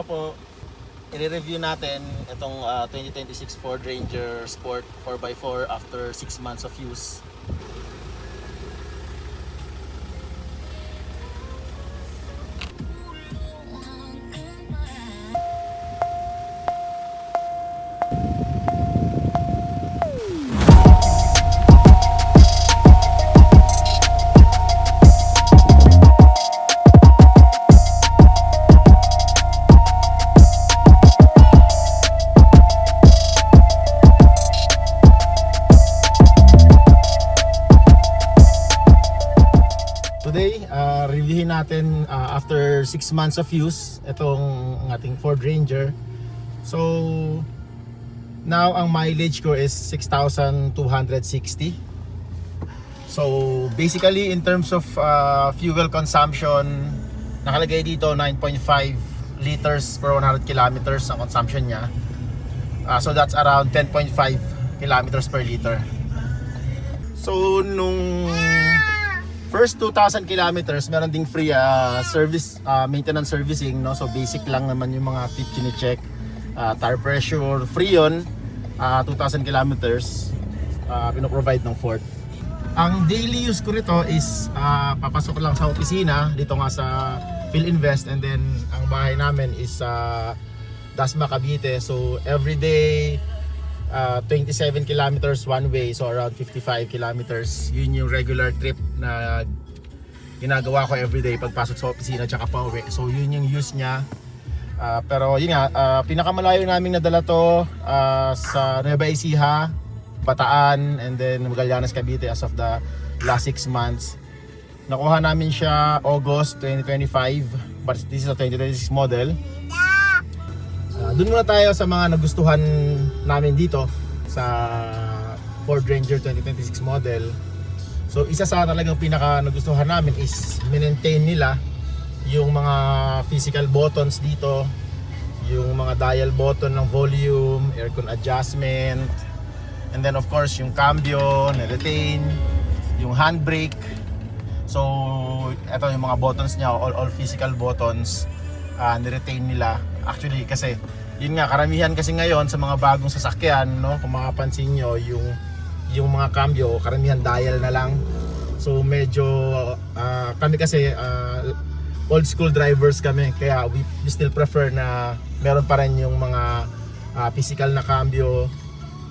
nga po, i-review natin itong 2026 Ford Ranger Sport 4x4 after 6 months of use. Today, reviewin natin after 6 months of use itong ating Ford Ranger. So, now ang mileage ko is 6,260. So, basically in terms of fuel consumption, nakalagay dito 9.5 liters per 100 kilometers ang consumption niya. So, that's around 10.5 kilometers per liter. So, nung first 2,000 kilometers, meron ding free service, maintenance servicing, no? So basic lang naman yung mga tip chine-check. Tire pressure, free yun. 2,000 kilometers, pinoprovide ng Ford. Ang daily use ko nito is papasok lang sa opisina, dito nga sa PhilInvest, and then ang bahay namin is Dasma, Cavite. So everyday 27 kilometers one way, so around 55 kilometers. Yun yung regular trip na ginagawa ko everyday pagpasok sa opisina tsaka pauwi. So yun yung use niya. Pero yun nga, pinakamalayo namin nadala to sa Nueva Ecija, Bataan, and then Magallanes, Cavite as of the last 6 months. Nakuha namin siya August 2025, but this is a 2026 model. Doon muna tayo sa mga nagustuhan namin dito sa Ford Ranger 2026 model. So isa sa talagang pinaka nagustuhan namin is maintain nila yung mga physical buttons dito, yung mga dial button ng volume, aircon adjustment, and then of course yung cambio, na-retain, yung handbrake. So ito yung mga buttons niya, all physical buttons, ni-retain nila. Actually kasi yun nga, karamihan kasi ngayon sa mga bagong sasakyan, no, kung makapansin nyo, yung mga cambio, karamihan dial na lang. So medyo kami kasi old school drivers kami, kaya we still prefer na meron pa rin yung mga physical na cambio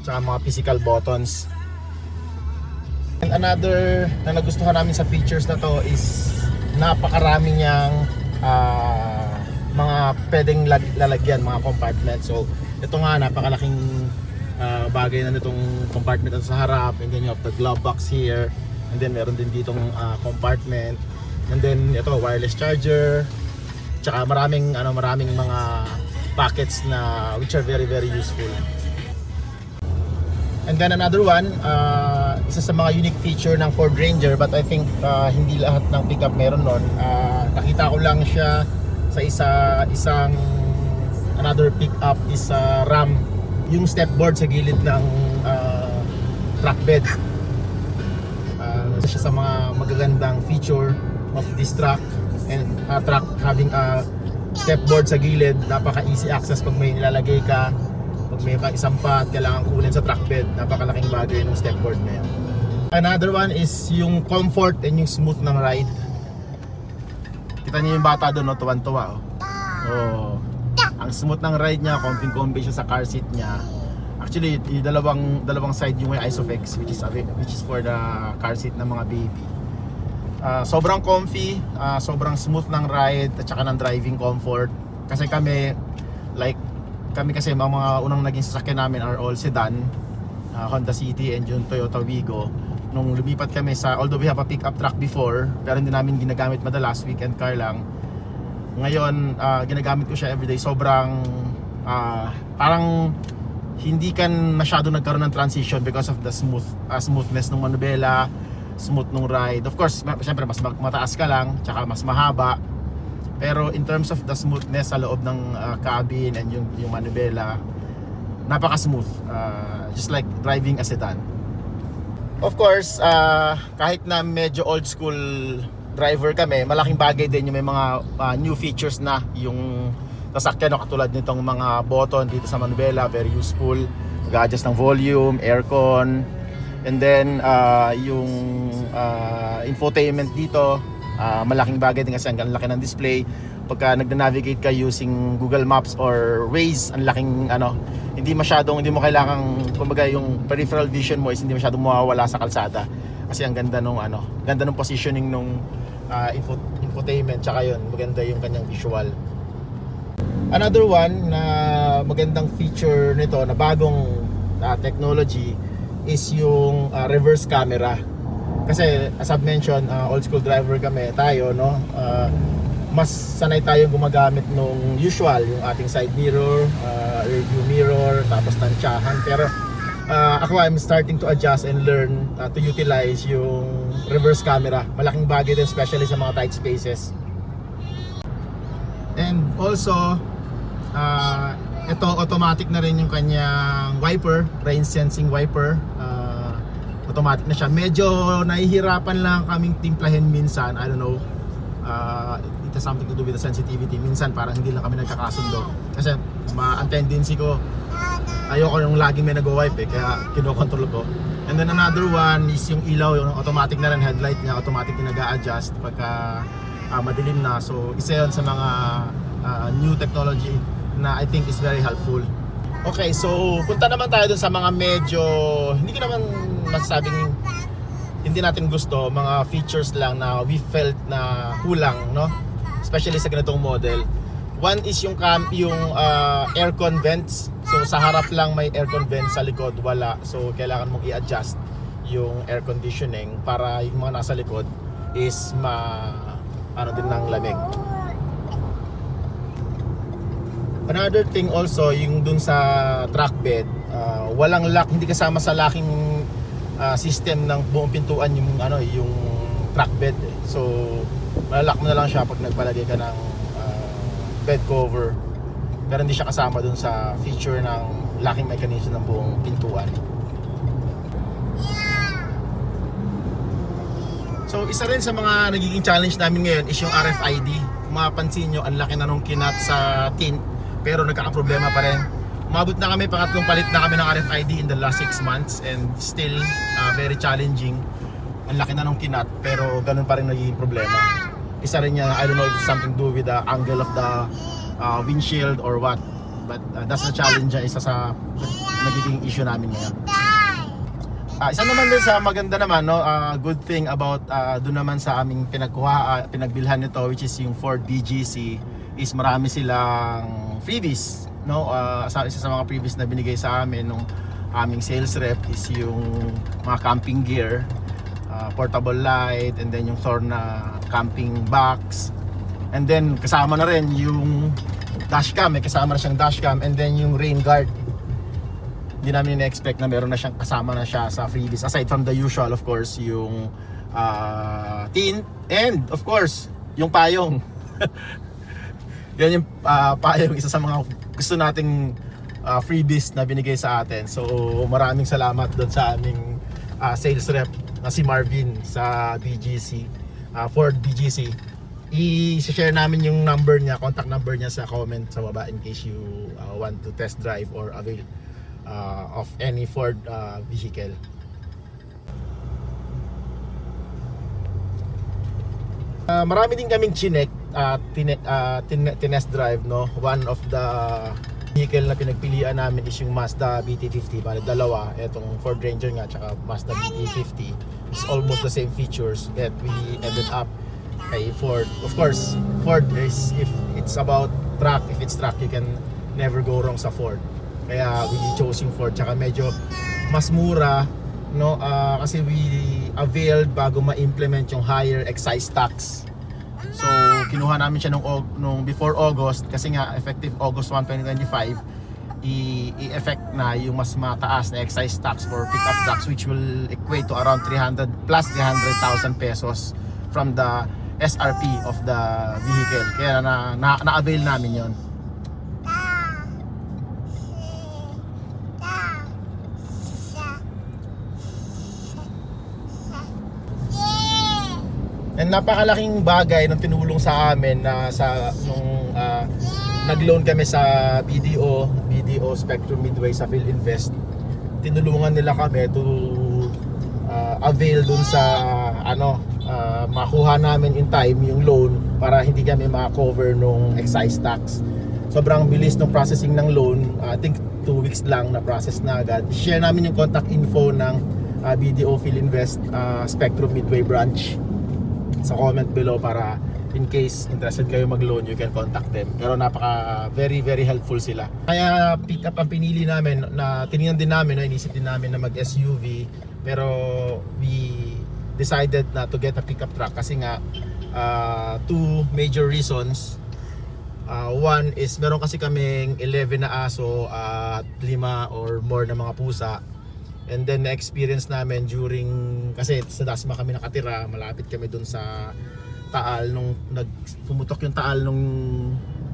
tsaka mga physical buttons. And another na nagustuhan namin sa features na to is napakarami niyang mga pwedeng lalagyan, mga compartment. So ito nga, napakalaking bagay na nitong compartment ito sa harap, and then you have the glove box here, and then meron din ditong compartment, and then ito wireless charger, tsaka maraming mga packets na which are very useful. And then another one, isa sa mga unique feature ng Ford Ranger, but I think hindi lahat ng pickup meron nun. Nakita ko lang siya sa isang another pickup is RAM, yung stepboard sa gilid ng truck bed. Isa siya sa mga magagandang feature of this truck, and truck having a stepboard sa gilid. Napaka easy access pag may nilalagay ka, pag may isang pa at kailangan kunin sa truck bed. Napakalaking bagay ng stepboard na yan. Another one is yung comfort and yung smooth ng ride. Kita niyo yung bata doon, no? Tuwan-tuwa, oh. Ang smooth ng ride niya, comping-combi siya sa car seat niya. Actually, yung dalawang side yung may Isofix, which is for the car seat ng mga baby. Sobrang comfy, sobrang smooth ng ride at saka ng driving comfort. Kasi kami kasi mga unang naging sasakyan namin are all sedan, Honda City and yung Toyota Wigo. Nung lumipat kami although we have a pickup truck before, pero hindi namin ginagamit madalas, weekend car lang. Ngayon, ginagamit ko siya everyday. Sobrang parang hindi kan masyado nagkaroon ng transition because of the smoothness ng manubela, smooth nung ride. Of course, syempre mas mataas ka lang, tsaka mas mahaba. Pero in terms of the smoothness sa loob ng cabin and yung manubela, napaka-smooth. Just like driving a sedan. Of course, kahit na medyo old school driver kami, malaking bagay din yung may mga new features na yung sasakyan, no? Katulad nitong mga button dito sa manubela, very useful. Mag-adjust ng volume, aircon, and then yung infotainment dito, malaking bagay din kasi ang laki ng display. Pagka nagna-navigate ka using Google Maps or Waze, ang laking hindi mo kailangang, kumbaga yung peripheral vision mo is hindi masyadong mawawala sa kalsada kasi ang ganda nung positioning nung infotainment, tsaka yun, maganda yung kanyang visual. Another one na magandang feature nito na bagong technology is yung reverse camera. Kasi as I've mentioned, old school driver tayo, no? Mas sanay tayo gumagamit nung usual, yung ating side mirror, rear view mirror, tapos tansyahan. Pero ako, I'm starting to adjust and learn to utilize yung reverse camera. Malaking bagay din, especially sa mga tight spaces. And also, ito automatic na rin yung kanyang wiper, rain sensing wiper. Automatic na siya. Medyo nahihirapan lang kaming timplahin minsan, I don't know. It has something to do with the sensitivity. Minsan parang hindi lang kami nagkakasundo. Kasi ang tendency ko, ayoko yung laging may nag-wipe kaya kinokontrol ko. And then another one is yung ilaw, yung automatic na rin headlight niya, automatic na nag-a-adjust pagka madilim na. So isa yun sa mga new technology na I think is very helpful. Okay, so punta naman tayo dun sa mga medyo, hindi ko naman masasabing hindi natin gusto, mga features lang na we felt na kulang, no? Especially sa ganitong model. One is yung aircon vents. So sa harap lang may aircon vents, sa likod wala. So kailangan mong i-adjust yung air conditioning para yung mga nasa likod is din ng lamig. Another thing also, yung dun sa track bed, walang lock, hindi kasama sa locking system ng buong pintuan yung track bed. So malalock mo na lang siya pag nagpalagay ka ng bed cover. Pero hindi siya kasama dun sa feature ng locking mechanism ng buong pintuan. So isa rin sa mga nagiging challenge namin ngayon is yung RFID. Kung mapapansin nyo, ang laki na nung kinat sa tint, pero nagkakaproblema pa rin. Umabot na kami, pangatlong palit na kami ng RFID in the last 6 months and still very challenging. Ang laki na nung kinat, pero ganun pa rin nagiging problema. Isa rin niya, I don't know if it's something to do with the angle of the windshield or what, but that's the challenge, isa sa nagiging issue namin ngayon. Isa naman din sa maganda naman, no, good thing about doon naman sa aming pinagbilhan nito, which is yung Ford BGC, is marami silang freebies, no? Isa sa mga freebies na binigay sa amin nung aming sales rep is yung mga camping gear, portable light, and then yung Thor na camping box, and then kasama na rin yung dashcam, kasama na siyang dashcam, and then yung rain guard. Hindi namin na-expect na meron na siyang kasama na siya sa freebies, aside from the usual, of course, yung tint, and of course yung payong. Yan yung payong, isa sa mga gusto nating freebies na binigay sa atin. So maraming salamat doon sa aming sales rep na si Marvin sa BGC, Ford BGC. I-share namin yung number niya, contact number niya sa comment sa baba in case you want to test drive or avail of any Ford vehicle. Marami din kaming chinek, tinest drive, no. One of the vehicle na pinagpilian namin is yung Mazda BT50. Bale dalawa, etong Ford Ranger nga tsaka Mazda BT50. It's almost the same features that we ended up kay Ford. Of course, Ford is, if it's about truck, if it's truck, you can never go wrong sa Ford. Kaya we chose yung Ford, tsaka medyo mas mura, no, kasi we availed bago ma-implement yung higher excise tax. So kinuha namin siya nung before August, kasi nga effective August 1, 2025 i-effect na yung mas mataas na excise tax for pickup trucks, which will equate to around 300,000 pesos from the SRP of the vehicle. Kaya na-avail namin yon. And napakalaking bagay ng tinulong sa amin na nag-loan kami sa BDO Spectrum Midway sa PhilInvest. Tinulungan nila kami to avail dun sa makuha namin in time yung loan para hindi kami ma-cover nung excise tax. Sobrang bilis ng processing ng loan. I think 2 weeks lang na process na agad. Share namin yung contact info ng BDO PhilInvest Spectrum Midway branch sa comment below para in case interested kayo mag-loan, you can contact them. Pero napaka very helpful sila. Kaya pick up ang pinili namin, na tinignan din namin, inisip din namin na mag SUV, pero we decided na to get a pickup truck kasi nga 2 major reasons. One is meron kasi kaming 11 na aso at 5 or more na mga pusa. And then na-experience namin during, kasi sa Dasma kami nakatira, malapit kami dun sa Taal nung pumutok yung Taal nung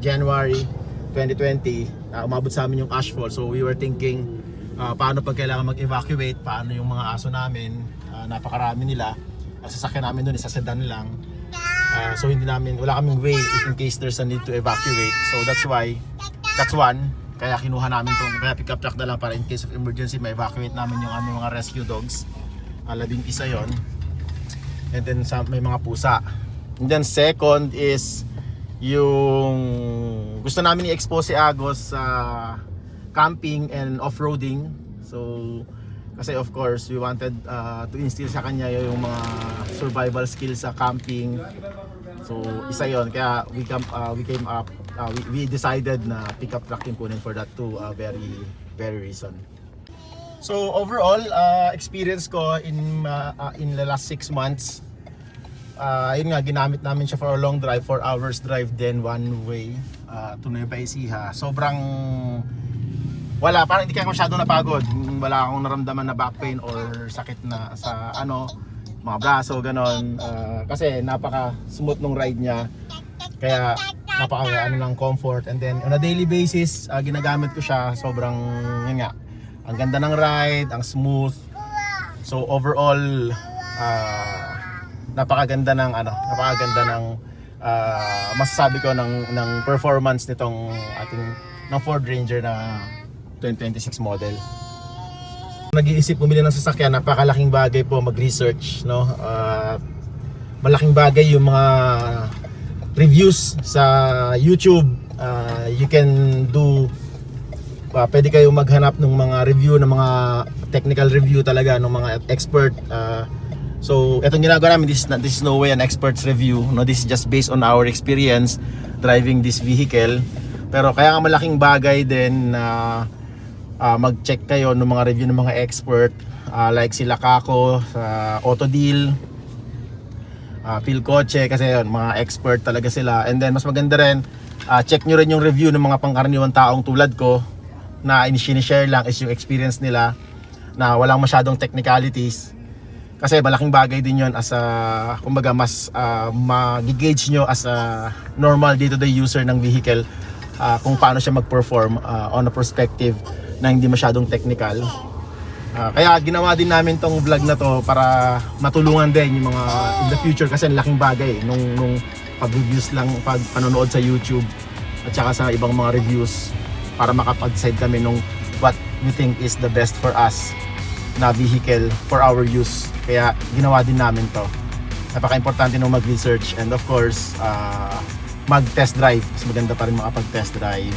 January 2020, umabot sa amin yung ashfall. So we were thinking paano pag kailangan mag-evacuate, paano yung mga aso namin, napakarami nila. Ang sasakyan namin doon isa sedan lang. So wala kaming way if in case there's a need to evacuate. So that's one. Kaya kinuha namin tong, kaya pick up truck na lang para in case of emergency ma-evacuate namin yung aming mga rescue dogs. 11 yon. And then may mga pusa. And then second is yung gusto namin i-expose si Agos sa camping and off-roading. So kasi of course we wanted to instill sa kanya yung mga survival skills sa camping. So isa yon, kaya we decided na pickup truck yung kunin for that too, very reason. So overall experience ko in the last 6 months, yun nga, ginamit namin siya for a long drive, 4 hours drive then one way to Nueva Ecija. Sobrang parang hindi kaya masyadong napagod. Wala akong naramdaman na back pain or sakit na sa mga braso, ganon. Kasi napaka smooth nung ride niya. Kaya napaka ng comfort. And then on a daily basis, ginagamit ko siya. Sobrang yun nga, ang ganda ng ride, ang smooth. So overall, napakaganda ng masasabi ko ng performance nitong ng Ford Ranger na 2026 model. Nag-iisip bumili ng sasakyan, napakalaking bagay po mag-research, no? Malaking bagay yung mga reviews sa YouTube. You can do pwede kayo maghanap ng mga review, ng mga technical review talaga ng mga expert. So itong ginagawa namin, this is no way an expert's review, no? This is just based on our experience driving this vehicle. Pero kaya nga malaking bagay din na mag-check kayo ng mga review ng mga expert, like sila Kako sa Autodeal, Phil Coche, kasi yun, mga expert talaga sila. And then mas maganda rin, check nyo rin yung review ng mga pangkaraniwang taong tulad ko na in-share lang is yung experience nila na walang masyadong technicalities. Kasi malaking bagay din yun as kumbaga mas mag-gauge nyo as a normal day-to-day user ng vehicle, kung paano siya mag-perform on a perspective na hindi masyadong technical. Kaya ginawa din namin tong vlog na to para matulungan din yung mga in the future, kasi laking bagay nung pag-reviews lang, panonood sa YouTube at saka sa ibang mga reviews, para makapag-decide kami nung what we think is the best for us na vehicle for our use. Kaya ginawa din namin to. Napaka-importante nung mag-research and of course mag-test drive. Mas maganda pa rin makapag-test drive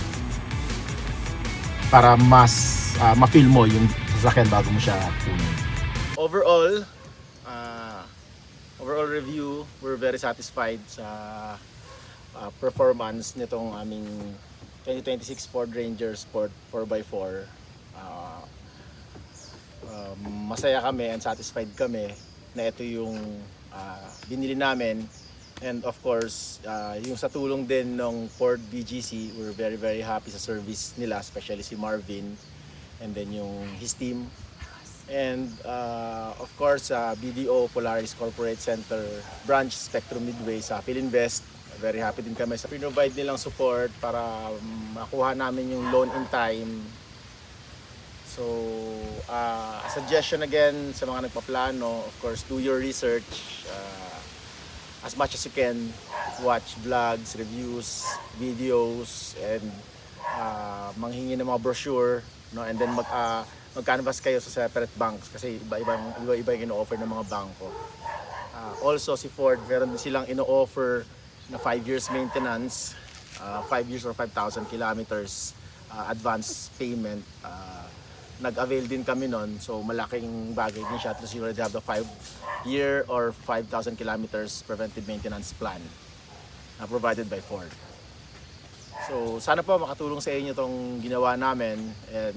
para mas ma-feel mo yung sasakyan bago mo siya kunin. Overall review, we're very satisfied sa performance nitong aming 2026 Ford Ranger Sport 4x4. Masaya kami and satisfied kami na ito yung binili namin. And of course, yung sa tulong din ng Ford BGC, we're very happy sa service nila, especially si Marvin and then yung his team. And of course, BDO Polaris Corporate Center branch Spectrum Midway sa PhilInvest, very happy din kami sa provide nilang support para makuha namin yung loan in time. So, suggestion again sa mga nagpaplano, of course, do your research as much as you can watch vlogs, reviews, videos, and manghingi ng mga brochure, no? And then mag-canvas kayo sa separate banks kasi iba-iba yung ino-offer ng mga bangko. Also si Ford, meron din silang ino-offer na 5 years maintenance, 5 years or 5,000 kilometers advance payment. Nag-avail din kami nun, so malaking bagay din siya. Tapos you already have the 5-year or 5,000 kilometers preventive maintenance plan provided by Ford. So sana po makatulong sa inyo tong ginawa namin, and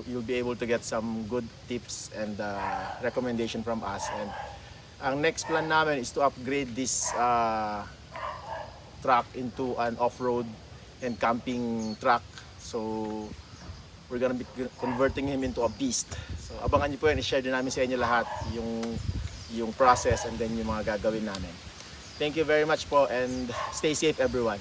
you'll be able to get some good tips and recommendation from us. And ang next plan namin is to upgrade this truck into an off-road and camping truck. So we're gonna be converting him into a beast. So abangan niyo po yan, i-share din namin sa inyo lahat yung process and then yung mga gagawin namin. Thank you very much po, and stay safe everyone.